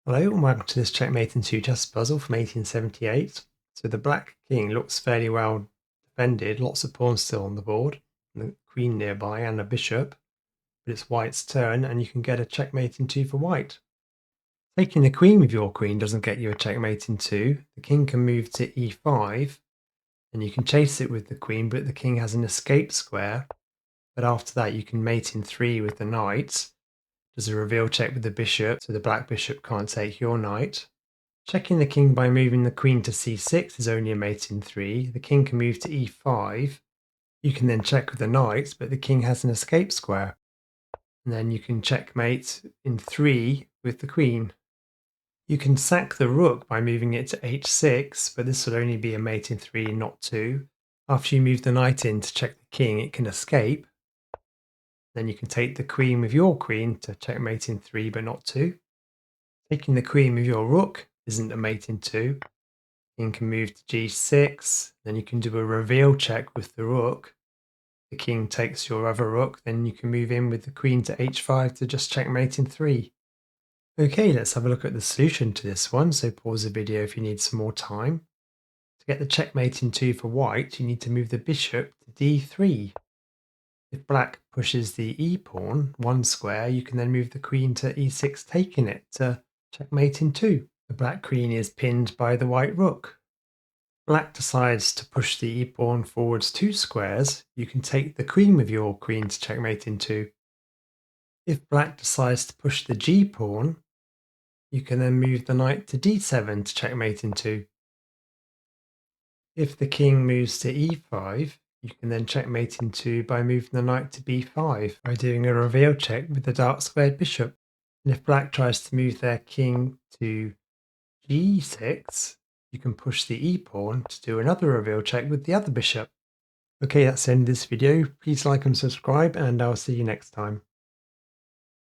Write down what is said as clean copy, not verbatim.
Hello and welcome to this checkmate in two chess puzzle from 1878. So the black king looks fairly well defended, lots of pawns still on the board, and the queen nearby and a bishop, but it's white's turn and you can get a checkmate in two for white. Taking the queen with your queen doesn't get you a checkmate in two. The king can move to e5 and you can chase it with the queen, but the king has an escape square. But after that you can mate in three with the knight. Does a reveal check with the bishop, so the black bishop can't take your knight. Checking the king by moving the queen to c6 is only a mate in 3. The king can move to e5. You can then check with the knight, but the king has an escape square. And then you can checkmate in 3 with the queen. You can sack the rook by moving it to h6, but this will only be a mate in 3 and not 2. After you move the knight in to check the king, it can escape. Then you can take the queen with your queen to checkmate in 3 but not 2. Taking the queen with your rook isn't a mate in 2. King can move to g6, then you can do a reveal check with the rook. The king takes your other rook, then you can move in with the queen to h5 to just checkmate in 3. Okay, let's have a look at the solution to this one, so pause the video if you need some more time. To get the checkmate in 2 for white, you need to move the bishop to d3. If black pushes the e pawn one square, you can then move the queen to e6, taking it to checkmate in 2. The black queen is pinned by the white rook. Black decides to push the e pawn forwards 2 squares. You can take the queen with your queen to checkmate in 2. If black decides to push the g pawn, you can then move the knight to d7 to checkmate in 2. If the king moves to e5, you can then checkmate in 2 by moving the knight to b5 by doing a reveal check with the dark squared bishop. And if black tries to move their king to g6, you can push the e pawn to do another reveal check with the other bishop. Okay, that's the end of this video. Please like and subscribe, and I'll see you next time.